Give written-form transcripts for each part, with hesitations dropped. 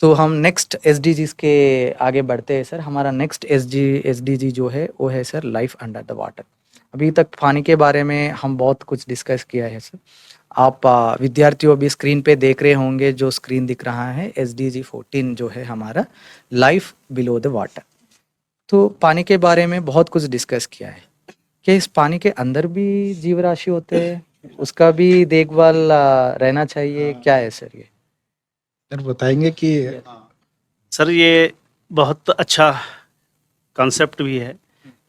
तो हम next SDGs के आगे बढ़ते हैं सर। हमारा नेक्स्ट एसडीजी जो है वो है sir life under the water. अभी तक पानी के बारे में हम बहुत कुछ डिस्कस किया है सर। आप विद्यार्थियों भी स्क्रीन पे देख रहे होंगे, जो स्क्रीन दिख रहा है एसडीजी 14 जो है हमारा लाइफ बिलो द वाटर। तो पानी के बारे में बहुत कुछ डिस्कस किया है। क्या इस पानी के अंदर भी जीव राशि होते हैं? उसका भी देखभाल रहना चाहिए, क्या है सर ये? सर बताएंगे कि सर ये बहुत अच्छा कॉन्सेप्ट भी है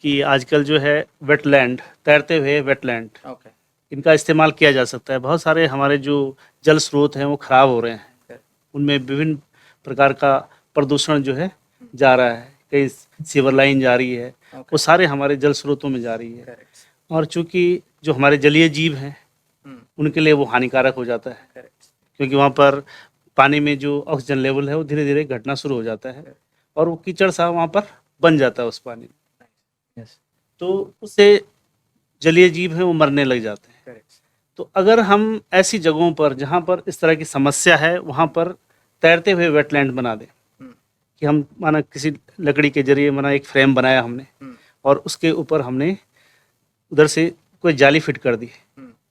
कि आजकल जो है वेटलैंड, तैरते हुए वेटलैंड, ओके। इनका इस्तेमाल किया जा सकता है। बहुत सारे हमारे जो जल स्रोत हैं वो खराब हो रहे हैं, उनमें विभिन्न प्रकार का प्रदूषण जो है जा रहा है, कई सीवर लाइन जा रही है, वो सारे हमारे जल स्रोतों में जा रही है। और चूंकि जो हमारे जलीय जीव हैं उनके लिए वो हानिकारक हो जाता है, क्योंकि वहाँ पर पानी में जो ऑक्सीजन लेवल है वो धीरे धीरे घटना शुरू हो जाता है और वो कीचड़ सा वहाँ पर बन जाता है उस पानी में। यस। तो उससे जलीय जीव हैं वो मरने लग जाते हैं। तो अगर हम ऐसी जगहों पर जहाँ पर इस तरह की समस्या है वहाँ पर तैरते हुए वेटलैंड बना दें, कि हम माना किसी लकड़ी के जरिए माना एक फ्रेम बनाया हमने और उसके ऊपर हमने उधर से कोई जाली फिट कर दी,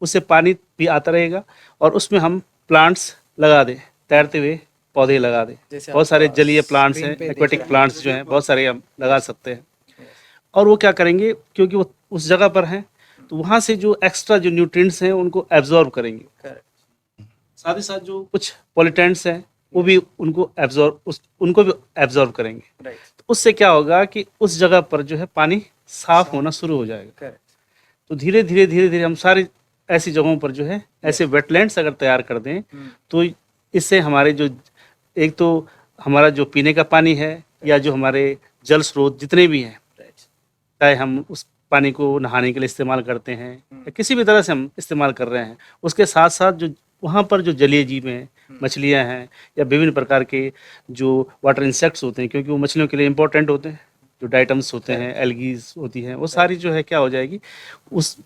उससे पानी भी आता रहेगा और उसमें हम प्लांट्स लगा दें, तैरते हुए पौधे लगा दें। बहुत सारे जलीय प्लांट्स हैं, एक्वेटिक प्लांट्स जो हैं बहुत सारे हम लगा सकते हैं। और वो क्या करेंगे, क्योंकि वो उस जगह पर हैं तो वहाँ से जो एक्स्ट्रा जो न्यूट्रिएंट्स हैं उनको एब्जॉर्ब करेंगे। साथ ही साथ जो कुछ पॉल्यूटेंट्स हैं वो भी उनको भी एब्जॉर्ब करेंगे। तो उससे क्या होगा कि उस जगह पर जो है पानी साफ होना शुरू हो जाएगा। तो धीरे धीरे हम सारी ऐसी जगहों पर जो है ऐसे वेटलैंड्स अगर तैयार कर दें तो इससे हमारे जो एक तो हमारा जो पीने का पानी है या जो हमारे जल स्रोत जितने भी हैं, चाहे हम उस पानी को नहाने के लिए इस्तेमाल करते हैं या किसी भी तरह से हम इस्तेमाल कर रहे हैं, उसके साथ साथ जो वहाँ पर जो जलीय जीव हैं, मछलियाँ हैं या विभिन्न प्रकार के जो वाटर इंसेक्ट्स होते हैं, क्योंकि वो मछलियों के लिए इम्पोर्टेंट होते हैं, जो डाइटम्स होते हैं, एल्गीज होती हैं, वो सारी जो है क्या हो जाएगी, उस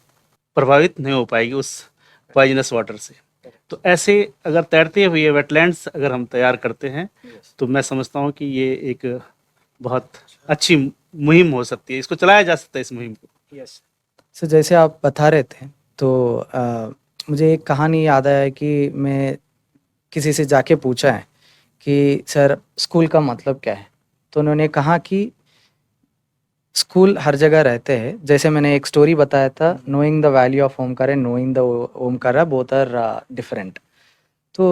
प्रभावित नहीं हो पाएगी उस पॉइजनस वाटर से। तो ऐसे अगर तैरते हुए वेटलैंड्स अगर हम तैयार करते हैं तो मैं समझता हूँ कि ये एक बहुत अच्छी मुहिम हो सकती है, इसको चलाया जा सकता है इस मुहिम को। यस सर, जैसे आप बता रहे थे तो मुझे एक कहानी याद आया कि मैं किसी से जाके पूछा है कि सर स्कूल का मतलब क्या है, तो उन्होंने कहा कि स्कूल हर जगह रहते हैं। जैसे मैंने एक स्टोरी बताया था, knowing the value of Omkar and knowing the Omkara both are different. तो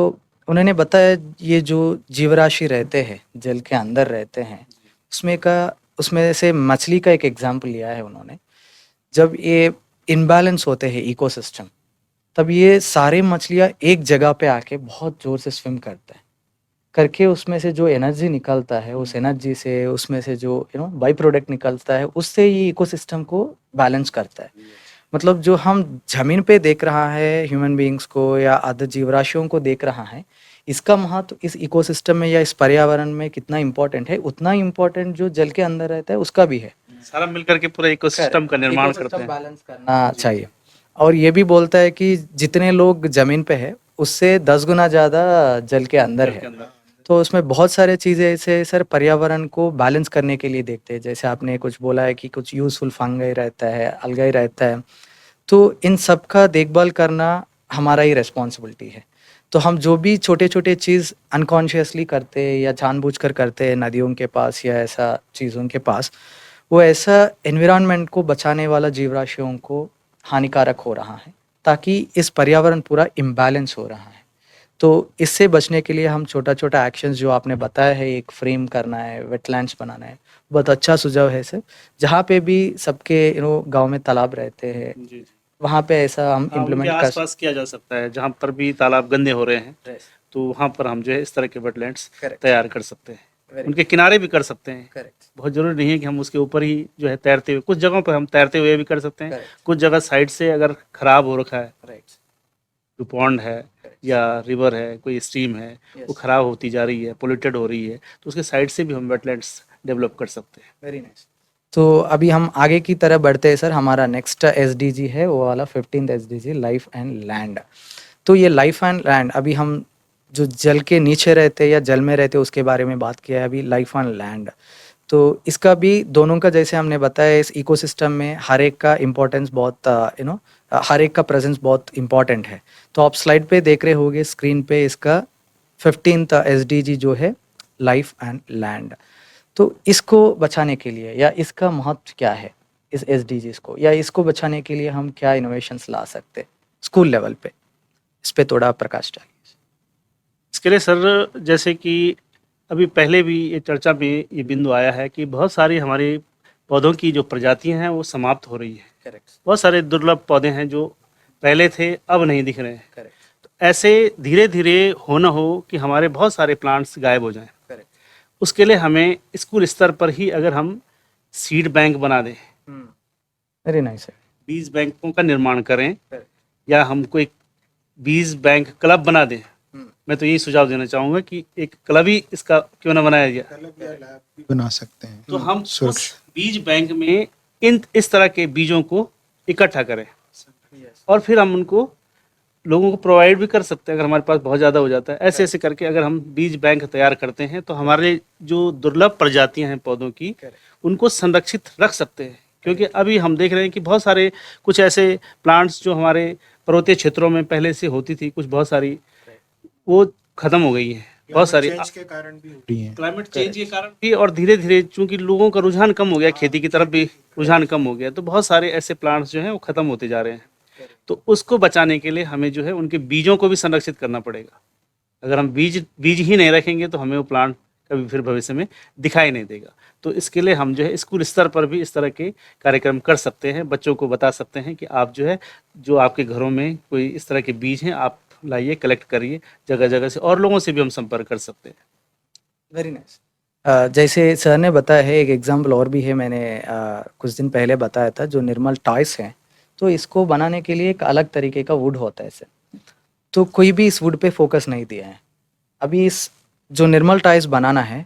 उन्होंने बताया ये जो जीवराशि रहते हैं जल के अंदर रहते हैं उसमें से मछली का एक एग्जाम्पल लिया है उन्होंने। जब ये इनबैलेंस होते हैं इकोसिस्टम, तब ये सारे मछलियाँ एक जगह पे आके बहुत जोर से स्विम करते हैं, करके उसमें से जो एनर्जी निकलता है, उस एनर्जी से उसमें से जो बाई प्रोडक्ट निकलता है, उससे ये इकोसिस्टम को बैलेंस करता है। मतलब जो हम जमीन पे देख रहा है ह्यूमन बीइंग्स को या अदर जीवराशियों को देख रहा है, इसका महत्व इस इकोसिस्टम में या इस पर्यावरण में कितना इम्पोर्टेंट है, उतना इम्पोर्टेंट जो जल के अंदर रहता है उसका भी है। सारा मिलकर के पूरा इकोसिस्टम का निर्माण करते हैं, बैलेंस करना चाहिए। और ये भी बोलता है कि जितने लोग जमीन पे है उससे 10 गुना ज्यादा जल के अंदर है। तो उसमें बहुत सारे चीज़ें ऐसे सर पर्यावरण को बैलेंस करने के लिए देखते हैं। जैसे आपने कुछ बोला है कि कुछ यूजफुल फंगाई रहता है, अलगाई रहता है, तो इन सब का देखभाल करना हमारा ही रिस्पॉन्सिबिलिटी है। तो हम जो भी छोटे छोटे चीज़ अनकॉन्शियसली करते हैं या जानबूझकर करते हैं नदियों के पास या ऐसा चीज़ों के पास, वो ऐसा एनवायरनमेंट को बचाने वाला जीवराशियों को हानिकारक हो रहा है, ताकि इस पर्यावरण पूरा इम्बैलेंस हो रहा है। तो इससे बचने के लिए हम छोटा-छोटा एक्शंस जो आपने बताया है, एक फ्रेम करना है, वेटलैंड्स बनाना है, बहुत अच्छा सुझाव है सर। जहाँ पे भी सबके गाँव में तालाब रहते हैं, वहाँ पे ऐसा हम उनके इम्प्लीमेंट आसपास किया जा सकता है। जहाँ पर भी तालाब गंदे हो रहे हैं तो वहाँ पर हम जो है इस तरह के वेटलैंड्स तैयार कर सकते हैं, उनके किनारे भी कर सकते हैं। बहुत जरूरी नहीं है कि हम उसके ऊपर ही जो है तैरते हुए, कुछ जगहों पर हम तैरते हुए भी कर सकते हैं, कुछ जगह साइड से अगर खराब हो रखा है, जो पॉन्ड है या रिवर है, कोई स्ट्रीम है, वो खराब होती जा रही है, पोल्यूटेड हो रही है, तो उसके साइड से भी हम वेटलैंड्स डेवलप कर सकते हैं। Very nice. तो अभी हम आगे की तरफ बढ़ते हैं सर। हमारा नेक्स्ट एसडीजी है वो वाला 15th SDG, life and land. तो ये लाइफ एंड लैंड अभी हम जो जल के नीचे रहते या जल में रहते उसके बारे में बात किया है अभी, लाइफ ऑन लैंड। तो इसका भी दोनों का जैसे हमने बताया इस इकोसिस्टम में हर एक का इम्पोर्टेंस बहुत हर एक का प्रेजेंस बहुत इम्पोर्टेंट है। तो आप स्लाइड पे देख रहे होंगे स्क्रीन पे इसका 15th SDG जो है लाइफ एंड लैंड। तो इसको बचाने के लिए या इसका महत्व क्या है इस SDGs को, या इसको बचाने के लिए हम क्या इनोवेशंस ला सकते हैं स्कूल लेवल पे, इस पे थोड़ा प्रकाश डालिए। इसके लिए सर जैसे कि अभी पहले भी ये चर्चा में ये बिंदु आया है कि बहुत सारी हमारी पौधों की जो प्रजातियां हैं वो समाप्त हो रही है। करेक्ट। बहुत सारे दुर्लभ पौधे हैं जो पहले थे अब नहीं दिख रहे हैं। करेक्ट। तो ऐसे धीरे धीरे हो न हो कि हमारे बहुत सारे प्लांट्स गायब हो जाएं। करेक्ट। उसके लिए हमें स्कूल स्तर पर ही अगर हम सीड बैंक बना दें, वेरी नाइस है, बीज बैंकों का निर्माण करें, या हमको एक बीज बैंक क्लब बना दें। मैं तो यही सुझाव देना चाहूँगा कि एक क्लब ही इसका क्यों ना बनाया जाए, बना सकते हैं। तो हम उस बीज बैंक में इस तरह के बीजों को इकट्ठा करें और फिर हम उनको लोगों को प्रोवाइड भी कर सकते हैं अगर हमारे पास बहुत ज़्यादा हो जाता है। ऐसे ऐसे करके अगर हम बीज बैंक तैयार करते हैं तो हमारे जो दुर्लभ प्रजातियां हैं पौधों की उनको संरक्षित रख सकते हैं। क्योंकि अभी हम देख रहे हैं कि बहुत सारे कुछ ऐसे प्लांट्स जो हमारे पर्वतीय क्षेत्रों में पहले से होती थी, कुछ बहुत सारी वो खत्म हो गई है, बहुत सारी के कारण भी हो रही है, क्लाइमेट चेंज के कारण भी, और धीरे धीरे चूंकि लोगों का रुझान कम हो गया, खेती की तरफ भी रुझान कम हो गया, तो बहुत सारे ऐसे प्लांट्स जो हैं वो खत्म होते जा रहे हैं। तो उसको बचाने के लिए हमें जो है उनके बीजों को भी संरक्षित करना पड़ेगा। अगर हम बीज ही नहीं रखेंगे तो हमें वो प्लांट कभी फिर भविष्य में दिखाई नहीं देगा। तो इसके लिए हम जो है स्कूल स्तर पर भी इस तरह के कार्यक्रम कर सकते हैं, बच्चों को बता सकते हैं कि आप जो है जो आपके घरों में कोई इस तरह के बीज हैं आप लाइए, कलेक्ट करिए जगह जगह से, और लोगों से भी हम संपर्क कर सकते हैं। Very nice. जैसे सर ने बताया है, एक एग्जाम्पल और भी है, मैंने कुछ दिन पहले बताया था, जो निर्मल टॉयस है, तो इसको बनाने के लिए एक अलग तरीके का वुड होता है सर। तो कोई भी इस वुड पे फोकस नहीं दिया है अभी। इस जो निर्मल टॉयस बनाना है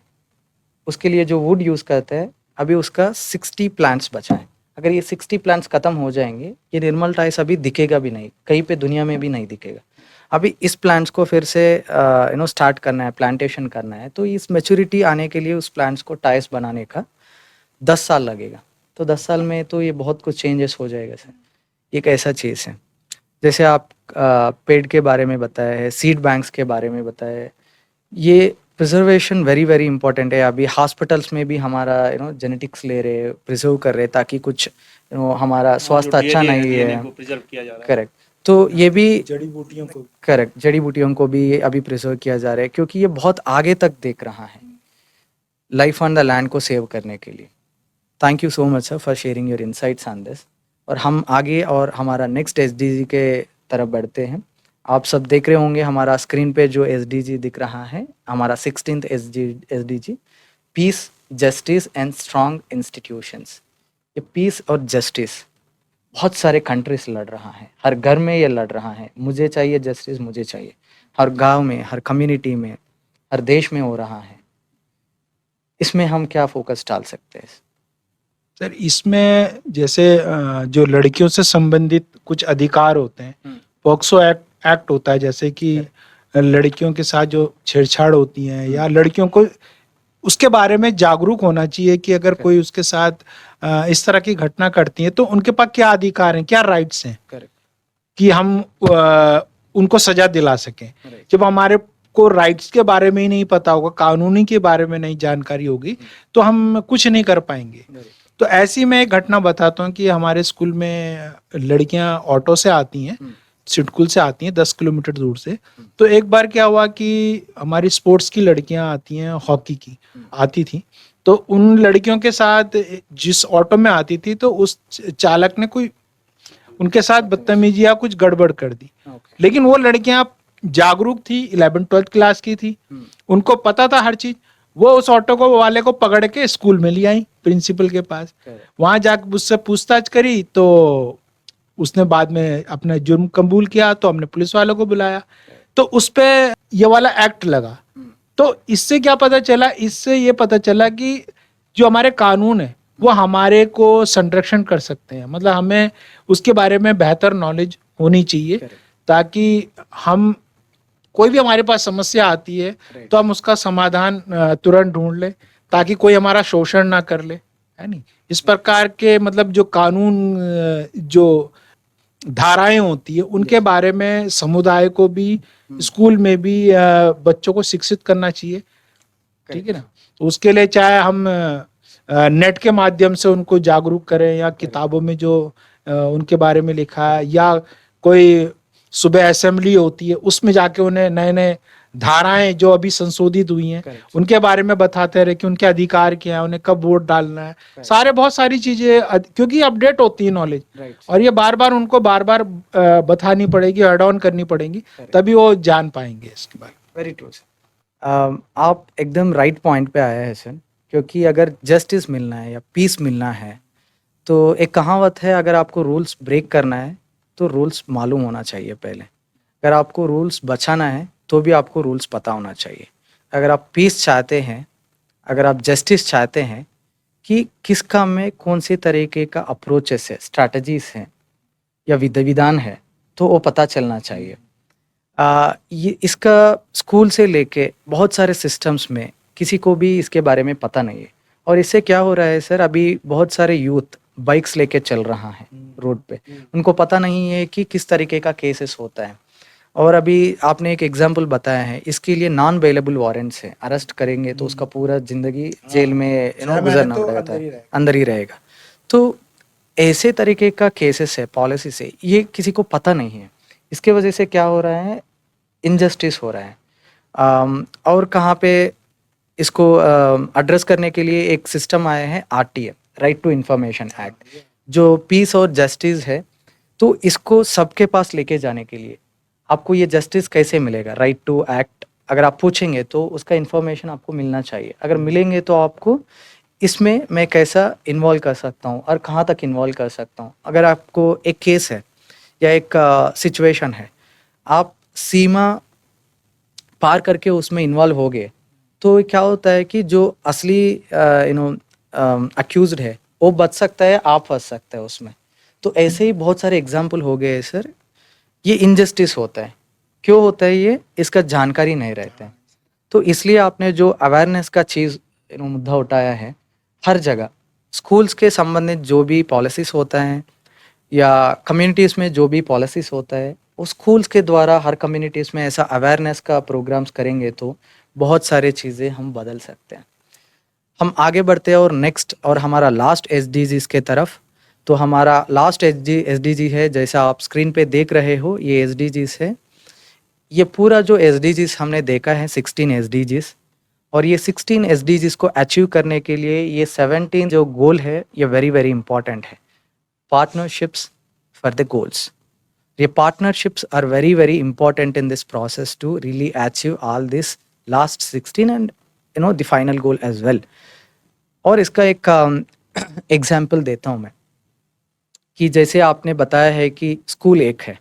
उसके लिए जो वुड यूज़ करते हैं अभी उसका 60 प्लांट्स बचा है। अगर ये 60 प्लांट्स ख़त्म हो जाएंगे ये निर्मल टॉयस अभी दिखेगा भी नहीं, कहीं पे दुनिया में भी नहीं दिखेगा। अभी इस प्लांट्स को फिर से स्टार्ट करना है, प्लांटेशन करना है, तो इस मैच्योरिटी आने के लिए उस प्लांट्स को टाइस बनाने का 10 साल लगेगा। तो 10 साल में तो ये बहुत कुछ चेंजेस हो जाएगा सर। एक ऐसा चीज़ है, जैसे आप पेड़ के बारे में बताया है, सीड बैंक्स के बारे में बताया है, ये प्रिजर्वेशन वेरी वेरी इंपॉर्टेंट है। अभी हॉस्पिटल्स में भी हमारा जेनेटिक्स ले रहे, प्रिजर्व कर रहे, ताकि कुछ हमारा स्वास्थ्य अच्छा नहीं है, करेक्ट, तो ये भी जड़ी बूटियों को, करेक्ट, जड़ी बूटियों को भी अभी प्रिजर्व किया जा रहा है, क्योंकि ये बहुत आगे तक देख रहा है लाइफ ऑन द लैंड को सेव करने के लिए। Thank you so much sir for sharing your insights on this. और हम आगे और हमारा नेक्स्ट SDG के तरफ बढ़ते हैं। आप सब देख रहे होंगे हमारा स्क्रीन पे जो SDG दिख रहा है, हमारा 16th SDG, peace, justice and strong institutions. ये पीस और जस्टिस बहुत सारे कंट्रीज लड़ रहा है, हर घर में ये लड़ रहा है, मुझे चाहिए जस्टिस, मुझे चाहिए, हर गांव में, हर कम्युनिटी में, हर देश में हो रहा है। इसमें हम क्या फोकस डाल सकते हैं सर? इसमें जैसे जो लड़कियों से संबंधित कुछ अधिकार होते हैं, पॉक्सो एक्ट होता है, जैसे कि लड़कियों के साथ जो छेड़छाड़ होती है या लड़कियों को उसके बारे में जागरूक होना चाहिए कि अगर कोई उसके साथ इस तरह की घटना करती है तो उनके पास क्या अधिकार हैं, क्या राइट्स हैं, कि हम उनको सजा दिला सकें। जब हमारे को राइट्स के बारे में ही नहीं पता होगा, कानूनी के बारे में नहीं जानकारी होगी, तो हम कुछ नहीं कर पाएंगे। तो ऐसी मैं एक घटना बताता हूँ कि हमारे स्कूल में लड़कियां ऑटो से आती हैं, सिडकुल से आती हैं 10 किलोमीटर दूर से। तो एक बार क्या हुआ कि हमारी स्पोर्ट्स की लड़कियां आती हैं, हॉकी की आती थी, तो उन लड़कियों के साथ जिस ऑटो में आती थी तो उस चालक ने कोई उनके साथ बदतमीजी या कुछ गड़बड़ कर दी। लेकिन वो लड़कियां जागरूक थी, 11th-12th क्लास की थी, उनको पता था हर चीज। वो उस ऑटो को वाले को पकड़ के स्कूल में ले आई प्रिंसिपल के पास। वहां जाकर उससे पूछताछ करी तो उसने बाद में अपना जुर्म कबूल किया, तो हमने पुलिस वालों को बुलाया, तो उस पे ये वाला एक्ट लगा। तो इससे क्या पता चला? इससे ये पता चला कि जो हमारे कानून है वो हमारे को संरक्षण कर सकते हैं। मतलब हमें उसके बारे में बेहतर नॉलेज होनी चाहिए ताकि हम कोई भी हमारे पास समस्या आती है तो हम उसका समाधान तुरंत ढूंढ ले, ताकि कोई हमारा शोषण ना कर ले, है नहीं। इस प्रकार के मतलब जो कानून जो धाराएं होती है उनके बारे में समुदाय को भी, स्कूल में भी बच्चों को शिक्षित करना चाहिए, ठीक है ना। तो उसके लिए चाहे हम नेट के माध्यम से उनको जागरूक करें, या किताबों में जो उनके बारे में लिखा है, या कोई सुबह असेंबली होती है उसमें जाके उन्हें नए नए धाराएं जो अभी संशोधित हुई हैं उनके बारे में बताते रहे कि उनके अधिकार क्या है, उन्हें कब वोट डालना है, सारे बहुत सारी चीजें, क्योंकि अपडेट होती है नॉलेज, और ये बार बार उनको बार बार बतानी पड़ेगी, ऐड ऑन करनी पड़ेगी, तभी वो जान पाएंगे इसके बारे में। वेरी ट्रू सर, आप एकदम राइट पॉइंट पे आए हैं सर, क्योंकि अगर जस्टिस मिलना है या पीस मिलना है तो एक कहावत है, अगर आपको रूल्स ब्रेक करना है तो रूल्स मालूम होना चाहिए पहले, अगर आपको रूल्स बचाना है तो भी आपको रूल्स पता होना चाहिए। अगर आप पीस चाहते हैं, अगर आप जस्टिस चाहते हैं कि किस काम में कौन से तरीके का अप्रोचेस है, स्ट्रैटेजीज हैं या विधि विधान है, तो वो पता चलना चाहिए। ये इसका स्कूल से लेके बहुत सारे सिस्टम्स में किसी को भी इसके बारे में पता नहीं है, और इससे क्या हो रहा है सर, अभी बहुत सारे यूथ बाइक्स लेके चल रहा है रोड पे, उनको पता नहीं है कि किस तरीके का केसेस होता है। और अभी आपने एक एग्जांपल बताया है, इसके लिए नॉन बेलेबल वारंट्स है, अरेस्ट करेंगे तो उसका पूरा जिंदगी जेल में गुजरना पड़ेगा, अंदर ही रहेगा। तो ऐसे तरीके का केसेस है पॉलिसी से, ये किसी को पता नहीं है, इसके वजह से क्या हो रहा है, इनजस्टिस हो रहा है। और कहाँ पे इसको एड्रेस करने के लिए एक सिस्टम आया है, RTA, right to information act, जो पीस और जस्टिस है। तो इसको सबके पास लेके जाने के लिए आपको ये जस्टिस कैसे मिलेगा, राइट टू एक्ट अगर आप पूछेंगे तो उसका इन्फॉर्मेशन आपको मिलना चाहिए। अगर मिलेंगे तो आपको इसमें मैं कैसा इन्वॉल्व कर सकता हूँ और कहाँ तक इन्वॉल्व कर सकता हूँ। अगर आपको एक केस है या एक सिचुएशन है, आप सीमा पार करके उसमें इन्वॉल्व हो गए, तो क्या होता है कि जो असली अक्यूज्ड है वो बच सकता है, आप फंस सकते हैं उसमें। तो ऐसे ही बहुत सारे एग्जाम्पल हो गए सर। ये इनजस्टिस होता है, क्यों होता है ये, इसका जानकारी नहीं रहता है। तो इसलिए आपने जो अवेयरनेस का चीज़ मुद्दा उठाया है, हर जगह स्कूल्स के संबंधित जो भी पॉलिसीज़ होता है या कम्युनिटीज़ में जो भी पॉलिसीज़ होता है, वो स्कूल्स के द्वारा हर कम्युनिटीज़ में ऐसा अवेयरनेस का प्रोग्राम्स करेंगे तो बहुत सारी चीज़ें हम बदल सकते हैं। हम आगे बढ़ते हैं और नेक्स्ट और हमारा लास्ट SDGs के तरफ। तो हमारा लास्ट SDG है, जैसा आप स्क्रीन पे देख रहे हो, ये SDGs है। ये पूरा जो SDGs हमने देखा है 16 SDGs, और ये 16 SDGs को अचीव करने के लिए ये 17 जो गोल है ये वेरी वेरी इंपॉर्टेंट है। पार्टनरशिप्स फॉर द गोल्स, ये partnerships are very very important in this process to really achieve all this last 16 and the final goal as well. और इसका एक एग्जाम्पल देता हूँ मैं, कि जैसे आपने बताया है कि स्कूल एक है,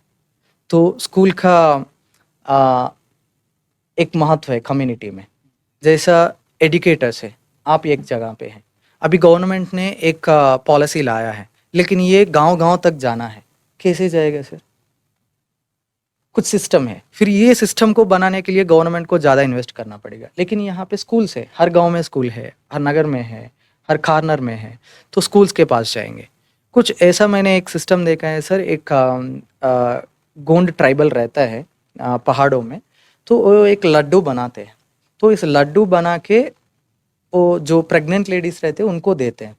तो स्कूल का एक महत्व है कम्युनिटी में। जैसा एजुकेटर्स है, आप एक जगह पे हैं, अभी गवर्नमेंट ने एक पॉलिसी लाया है, लेकिन ये गांव-गांव तक जाना है, कैसे जाएगा सर? कुछ सिस्टम है, फिर ये सिस्टम को बनाने के लिए गवर्नमेंट को ज़्यादा इन्वेस्ट करना पड़ेगा। लेकिन यहाँ पे स्कूल्स है, हर गांव में स्कूल है, हर नगर में है, हर कॉर्नर में है, तो स्कूल्स के पास जाएंगे। कुछ ऐसा मैंने एक सिस्टम देखा है सर, एक गोंड ट्राइबल रहता है पहाड़ों में, तो वो एक लड्डू बनाते हैं। तो इस लड्डू बना के वो जो प्रेग्नेंट लेडीज रहते हैं उनको देते हैं।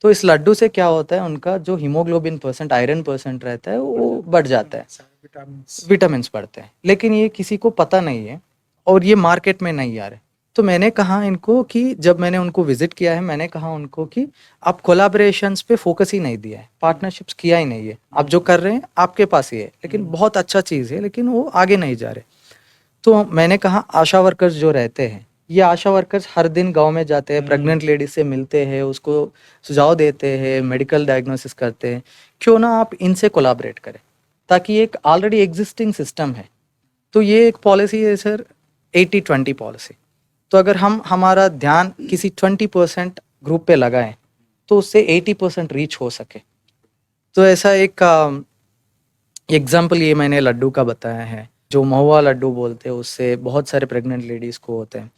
तो इस लड्डू से क्या होता है, उनका जो हीमोग्लोबिन परसेंट, आयरन परसेंट रहता है वो बढ़ जाता है, विटामिन्स बढ़ते हैं। लेकिन ये किसी को पता नहीं है और ये मार्केट में नहीं आ रहे। तो मैंने कहा इनको कि जब मैंने उनको विजिट किया है, मैंने कहा उनको कि आप कोलैबोरेशंस पे फोकस ही नहीं दिया है, पार्टनरशिप्स किया ही नहीं है, आप जो कर रहे हैं आपके पास ही है, लेकिन बहुत अच्छा चीज़ है, लेकिन वो आगे नहीं जा रहे। तो मैंने कहा आशा वर्कर्स जो रहते हैं, ये आशा वर्कर्स हर दिन गांव में जाते हैं, प्रेग्नेंट लेडीज से मिलते हैं, उसको सुझाव देते हैं, मेडिकल डायग्नोसिस करते हैं, क्यों ना आप इनसे कोलैबोरेट करें, ताकि एक ऑलरेडी एग्जिस्टिंग सिस्टम है। तो ये एक पॉलिसी है सर, 80-20 पॉलिसी। तो अगर हम हमारा ध्यान किसी 20% ग्रुप पे लगाएं तो उससे 80% रीच हो सके। तो ऐसा एक एग्जाम्पल ये मैंने लड्डू का बताया है। जो महुआ लड्डू बोलते हैं उससे बहुत सारे प्रेग्नेंट लेडीज़ को होते हैं।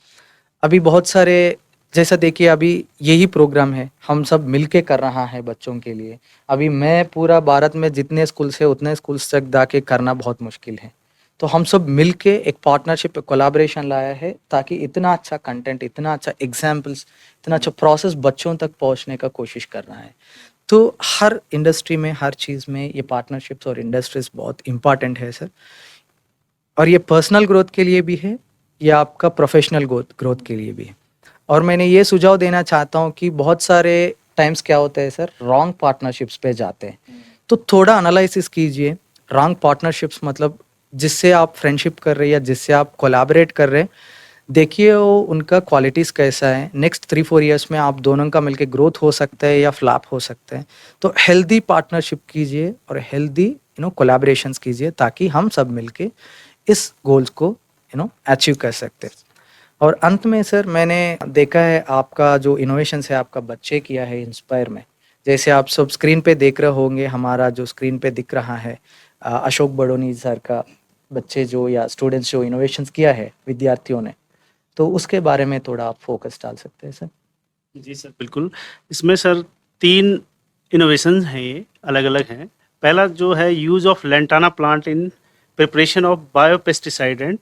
अभी बहुत सारे, जैसा देखिए अभी यही प्रोग्राम है, हम सब मिलके कर रहा है बच्चों के लिए। अभी मैं पूरा भारत में जितने स्कूल से उतने स्कूल्स तक जाके करना बहुत मुश्किल है। तो हम सब मिलके एक पार्टनरशिप, कोलैबोरेशन लाया है ताकि इतना अच्छा कंटेंट, इतना अच्छा एग्जाम्पल्स, इतना अच्छा प्रोसेस बच्चों तक पहुंचने का कोशिश कर रहा है। तो हर इंडस्ट्री में, हर चीज़ में ये पार्टनरशिप्स और इंडस्ट्रीज बहुत इंपॉर्टेंट है सर। और ये पर्सनल ग्रोथ के लिए भी है, या आपका प्रोफेशनल ग्रोथ के लिए भी है। और मैंने ये सुझाव देना चाहता हूँ कि बहुत सारे टाइम्स क्या होते हैं सर, रॉन्ग पार्टनरशिप्स पे जाते हैं। तो थोड़ा एनालिसिस कीजिए। रॉन्ग पार्टनरशिप्स मतलब जिससे आप फ्रेंडशिप कर रहे हैं या जिससे आप कोलैबोरेट कर रहे हैं, देखिए वो उनका क्वालिटीज़ कैसा है। नेक्स्ट 3-4 ईयर्स में आप दोनों का मिलके ग्रोथ हो सकता है या फ्लॉप हो सकता है। तो हेल्दी पार्टनरशिप कीजिए और हेल्दी कोलैबोरेशंस कीजिए ताकि हम सब मिलके इस गोल्स को अचीव कर सकते हैं। और अंत में सर, मैंने देखा है आपका जो इनोवेशंस है आपका बच्चे किया है इंस्पायर में। जैसे आप सब स्क्रीन पे देख रहे होंगे, हमारा जो स्क्रीन पे दिख रहा है अशोक बडोनी सर का बच्चे जो या स्टूडेंट्स जो इनोवेशंस किया है विद्यार्थियों ने, तो उसके बारे में थोड़ा आप फोकस डाल सकते हैं सर। जी सर, बिल्कुल। इसमें सर 3 इनोवेशंस हैं, ये अलग-अलग हैं। पहला जो है use of lantana plant in preparation of biopesticide and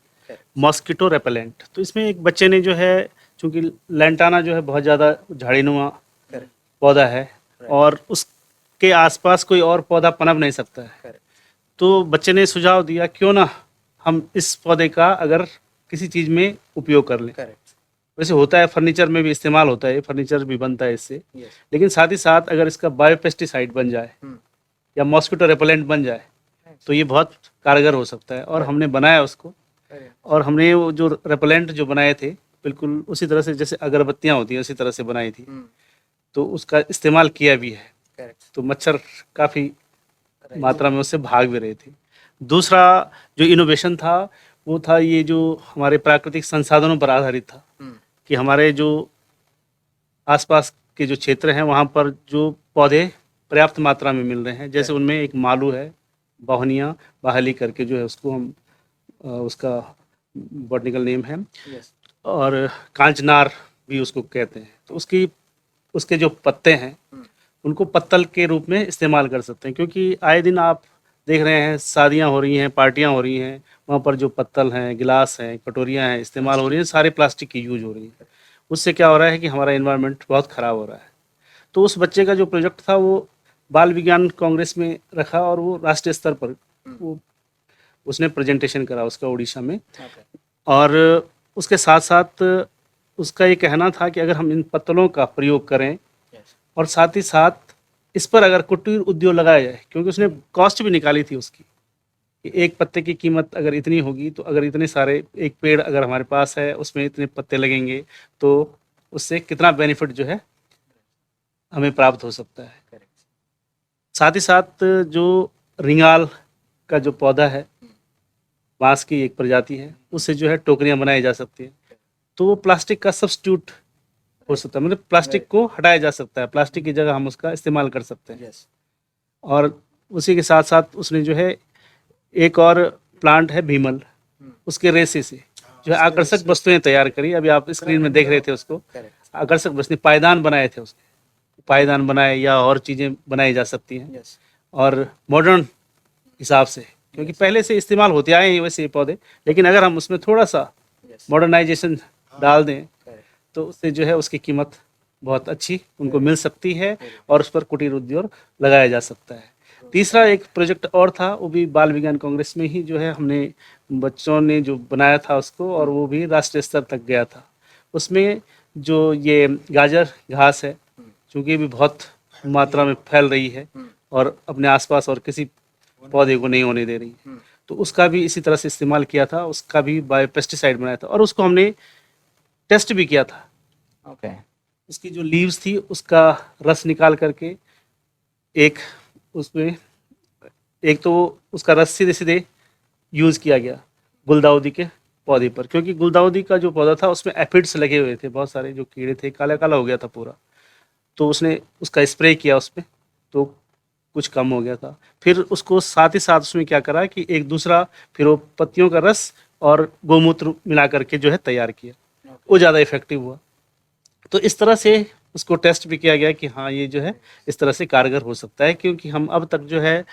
mosquito repellent. तो इसमें एक बच्चे ने जो है, चूँकि लैंटाना जो है बहुत ज़्यादा झाड़ीनुमा पौधा है और उसके आसपास कोई और पौधा पनप नहीं सकता है। तो बच्चे ने सुझाव दिया क्यों ना हम इस पौधे का अगर किसी चीज़ में उपयोग कर लें। वैसे होता है, फर्नीचर में भी इस्तेमाल होता है, फर्नीचर भी बनता है इससे। लेकिन साथ ही साथ अगर इसका बायोपेस्टिसाइड बन जाए या मॉस्किटो रेपेलेंट बन जाए तो ये बहुत कारगर हो सकता है। और हमने बनाया उसको, और हमने वो जो रेपेलेंट जो बनाए थे बिल्कुल उसी तरह से जैसे अगरबत्तियाँ होती हैं उसी तरह से बनाई थी। तो उसका इस्तेमाल किया भी है। तो मच्छर काफ़ी मात्रा में उससे भाग भी रहे थे। दूसरा जो इनोवेशन था वो था ये जो हमारे प्राकृतिक संसाधनों पर आधारित था कि हमारे जो आसपास के जो क्षेत्र हैं वहाँ पर जो पौधे पर्याप्त मात्रा में मिल रहे हैं, जैसे उनमें एक मालू है, बाहनिया बाहली करके जो है उसको हम उसका बॉटनिकल नेम है, और कांचनार भी उसको कहते हैं। तो उसके जो पत्ते हैं उनको पत्तल के रूप में इस्तेमाल कर सकते हैं, क्योंकि आए दिन आप देख रहे हैं शादियां हो रही हैं, पार्टियां हो रही हैं, वहाँ पर जो पत्तल हैं, गिलास हैं, कटोरियां हैं इस्तेमाल हो रही हैं, सारे प्लास्टिक की यूज हो रही है। उससे क्या हो रहा है कि हमारा एनवायरनमेंट बहुत ख़राब हो रहा है। तो उस बच्चे का जो प्रोजेक्ट था वो बाल विज्ञान कांग्रेस में रखा और वो राष्ट्रीय स्तर पर वो उसने प्रेजेंटेशन करा उसका उड़ीसा में। और उसके साथ साथ उसका ये कहना था कि अगर हम इन पत्तलों का प्रयोग करें और साथ ही साथ इस पर अगर कुटीर उद्योग लगाया जाए, क्योंकि उसने कॉस्ट भी निकाली थी उसकी कि एक पत्ते की कीमत अगर इतनी होगी तो अगर इतने सारे एक पेड़ अगर हमारे पास है उसमें इतने पत्ते लगेंगे तो उससे कितना बेनिफिट जो है हमें प्राप्त हो सकता है। साथ ही साथ जो रिंगाल का जो पौधा है, बांस की एक प्रजाति है, उससे जो है टोकरियां बनाई जा सकती हैं। तो वो प्लास्टिक का सब्स्टिट्यूट हो सकता है, मतलब प्लास्टिक को हटाया जा सकता है, प्लास्टिक की जगह हम उसका इस्तेमाल कर सकते हैं। और उसी के साथ साथ उसने जो है एक और प्लांट है भीमल, उसके रेशे से जो है आकर्षक वस्तुएं तैयार करी। अभी आप स्क्रीन में देख रहे थे उसको, आकर्षक वस्तुएं, पायदान बनाए थे उसने, पायदान बनाए या और चीज़ें बनाई जा सकती हैं। और मॉडर्न हिसाब से, क्योंकि पहले से इस्तेमाल होते आए हैं वैसे ये पौधे, लेकिन अगर हम उसमें थोड़ा सा मॉडर्नाइजेशन डाल दें तो उससे जो है उसकी कीमत बहुत अच्छी उनको मिल सकती है और उस पर कुटीर उद्योग लगाया जा सकता है। तीसरा एक प्रोजेक्ट और था, वो भी बाल विज्ञान कांग्रेस में ही जो है हमने बच्चों ने जो बनाया था उसको, और वो भी राष्ट्रीय स्तर तक गया था। उसमें जो ये गाजर घास है, चूँकि ये भी बहुत मात्रा में फैल रही है और अपने आसपास और किसी पौधे को नहीं होने दे रही है, तो उसका भी इसी तरह से इस्तेमाल किया था, उसका भी बायोपेस्टिसाइड बनाया था और उसको हमने टेस्ट भी किया था। उसकी जो लीव्स थी उसका रस निकाल करके एक उसमें एक तो उसका रस सीधे सीधे यूज़ किया गया गुलदाउदी के पौधे पर, क्योंकि गुलदाउदी का जो पौधा था उसमें एफिड्स लगे हुए थे, बहुत सारे जो कीड़े थे, काला काला हो गया था पूरा। तो उसने उसका स्प्रे किया उस पर, तो कुछ कम हो गया था। फिर उसको साथ ही साथ उसमें क्या करा कि एक दूसरा फिर वो पत्तियों का रस और गोमूत्र मिला करके जो है तैयार किया, वो ज़्यादा इफेक्टिव हुआ। तो इस तरह से उसको टेस्ट भी किया गया कि हाँ ये जो है इस तरह से कारगर हो सकता है, क्योंकि हम अब तक जो है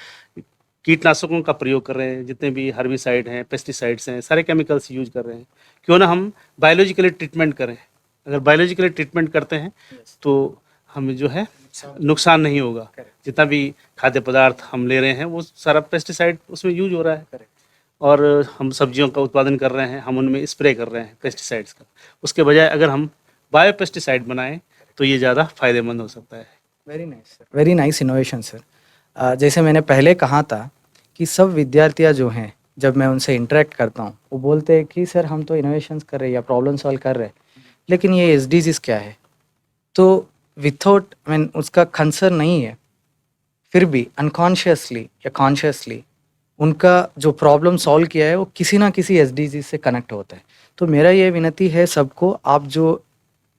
कीटनाशकों का प्रयोग कर रहे हैं, जितने भी हर्बिसाइड हैं, पेस्टिसाइड्स हैं, सारे केमिकल्स यूज कर रहे हैं। क्यों ना हम बायोलॉजिकली ट्रीटमेंट करें। अगर बायोलॉजिकली ट्रीटमेंट करते हैं तो हमें जो है नुकसान नहीं होगा। जितना भी खाद्य पदार्थ हम ले रहे हैं वो सारा पेस्टिसाइड उसमें यूज हो रहा है, और हम सब्जियों का उत्पादन कर रहे हैं, हम उनमें स्प्रे कर रहे हैं पेस्टिसाइड्स का। उसके बजाय अगर हम बायो पेस्टिसाइड बनाएं तो ये ज़्यादा फायदेमंद हो सकता है। Very nice sir, very nice innovation sir. जैसे मैंने पहले कहा था कि सब विद्यार्थियां जो हैं, जब मैं उनसे इंटरेक्ट करता हूँ, वो बोलते हैं कि सर हम तो इनोवेशंस कर रहे हैं या प्रॉब्लम सॉल्व कर रहे हैं, लेकिन ये एसडीजीज क्या है। तो विथआउट मीन उसका कंसर्न नहीं है, फिर भी अनकॉन्शियसली या कॉन्शियसली उनका जो प्रॉब्लम सॉल्व किया है वो किसी ना किसी एसडीजी से कनेक्ट होता है। तो मेरा ये विनती है सबको, आप जो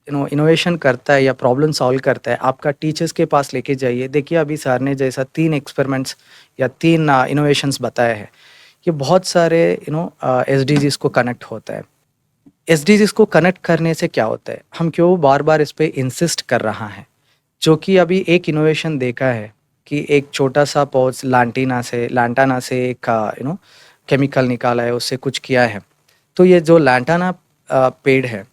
इनोवेशन करता है या प्रॉब्लम सॉल्व करता है, आपका टीचर्स के पास लेके जाइए। देखिए अभी सर ने जैसा 3 एक्सपेरिमेंट्स या 3 इनोवेशंस बताए हैं, ये बहुत सारे एसडीजीज को कनेक्ट होता है। एसडीजीज को कनेक्ट करने से क्या होता है, हम क्यों बार बार इस पे इंसिस्ट कर रहा है, जो कि अभी एक इनोवेशन देखा है कि एक छोटा सा पौध लांटाना से एक केमिकल निकाला है, उससे कुछ किया है। तो ये जो लांटाना पेड़ है,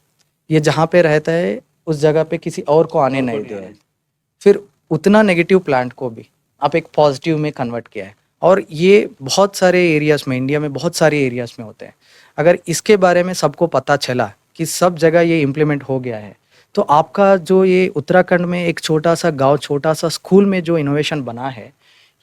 ये जहाँ पे रहता है उस जगह पे किसी और को आने नहीं दिया है। फिर उतना नेगेटिव प्लांट को भी आप एक पॉजिटिव में कन्वर्ट किया है। और ये बहुत सारे एरियाज में, इंडिया में बहुत सारे एरियाज में होते हैं। अगर इसके बारे में सबको पता चला कि सब जगह ये इम्प्लीमेंट हो गया है, तो आपका जो ये उत्तराखंड में एक छोटा सा गांव, छोटा सा स्कूल में जो इनोवेशन बना है,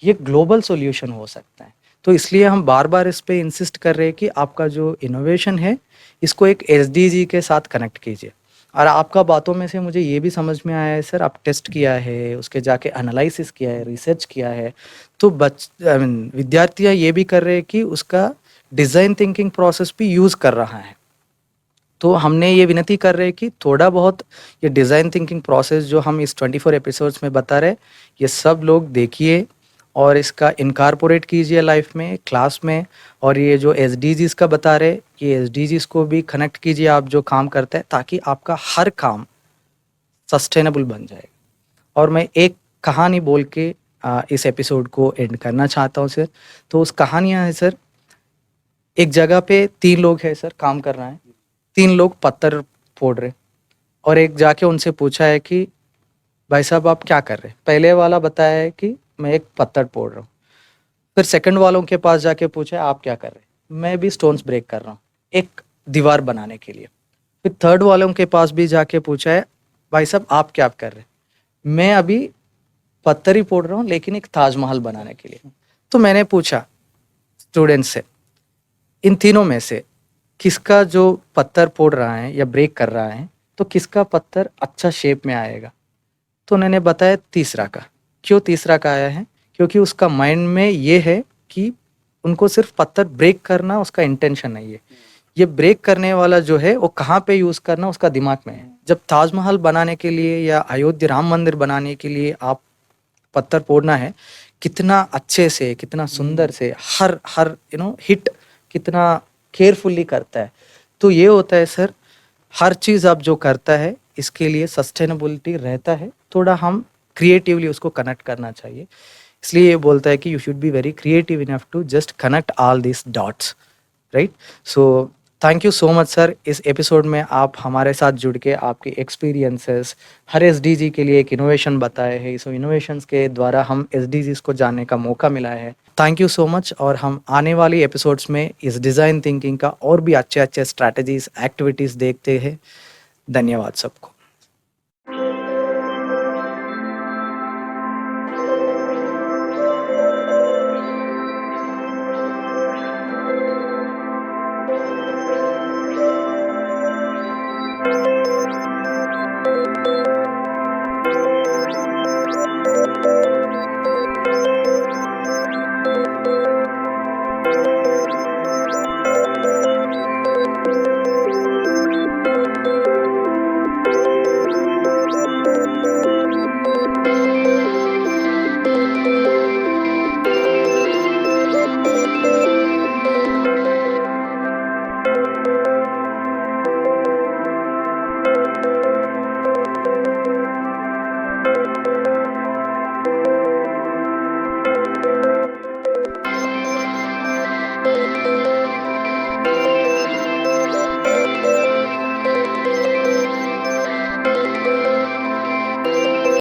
ये ग्लोबल सॉल्यूशन हो सकता है। तो इसलिए हम बार बार इस पे इंसिस्ट कर रहे हैं कि आपका जो इनोवेशन है इसको एक एसडीजी के साथ कनेक्ट कीजिए। और आपका बातों में से मुझे ये भी समझ में आया है सर, आप टेस्ट किया है, उसके जाके एनालिसिस किया है, रिसर्च किया है। तो विद्यार्थियाँ ये भी कर रहे हैं कि उसका डिज़ाइन थिंकिंग प्रोसेस भी यूज़ कर रहा है। तो हमने ये विनती कर रहे हैं कि थोड़ा बहुत ये डिज़ाइन थिंकिंग प्रोसेस जो हम इस 24 एपिसोड्स में बता रहे, ये सब लोग देखिए और इसका इनकॉर्पोरेट कीजिए लाइफ में, क्लास में। और ये जो एसडीजीज का बता रहे, ये एसडीजीज को भी कनेक्ट कीजिए आप जो काम करते हैं, ताकि आपका हर काम सस्टेनेबल बन जाएगा। और मैं एक कहानी बोल के इस एपिसोड को एंड करना चाहता हूँ सर। तो उस कहानियाँ है सर, एक जगह पे 3 लोग हैं सर, काम कर रहे हैं। 3 लोग पत्थर फोड़ रहे, और एक जाके उनसे पूछा है कि भाई साहब आप क्या कर रहे हैं। पहले वाला बताया है कि मैं एक पत्थर फोड़ रहा हूँ। फिर सेकंड वालों के पास जाके पूछा आप क्या कर रहे हैं। मैं भी स्टोन्स ब्रेक कर रहा हूँ एक दीवार बनाने के लिए। फिर थर्ड वालों के पास भी जाके पूछा है भाई साहब आप क्या कर रहे हैं। मैं अभी पत्थर ही फोड़ रहा हूँ लेकिन एक ताजमहल बनाने के लिए। तो मैंने पूछा स्टूडेंट से, इन तीनों में से किसका जो पत्थर फोड़ रहा है या ब्रेक कर रहा है, तो किसका पत्थर अच्छा शेप में आएगा। तो उन्होंने बताया तीसरा का। क्यों तीसरा का आया है, क्योंकि उसका माइंड में ये है कि उनको सिर्फ पत्थर ब्रेक करना उसका इंटेंशन नहीं है, ये ब्रेक करने वाला जो है वो कहाँ पे यूज़ करना उसका दिमाग में है। जब ताजमहल बनाने के लिए या अयोध्या राम मंदिर बनाने के लिए आप पत्थर फोड़ना है, कितना अच्छे से, कितना सुंदर से, हर हर हिट कितना केयरफुली करता है। तो ये होता है सर, हर चीज़ आप जो करता है इसके लिए सस्टेनेबिलिटी रहता है, थोड़ा हम क्रिएटिवली उसको कनेक्ट करना चाहिए। इसलिए ये बोलता है कि you should be very creative enough to just connect all this dots, right. So thank you so much sir. इस एपिसोड में आप हमारे साथ जुड़ के आपके एक्सपीरियंसेस, हर एसडीजी के लिए एक इनोवेशन बताए हैं। सो इनोवेशंस के द्वारा हम एसडीजीज को जानने का मौका मिला है। Thank you so much. और हम आने वाली एपिसोड्स में इस डिज़ाइन थिंकिंग का और भी अच्छे अच्छे स्ट्रैटेजीज, एक्टिविटीज़ देखते हैं। धन्यवाद सबको।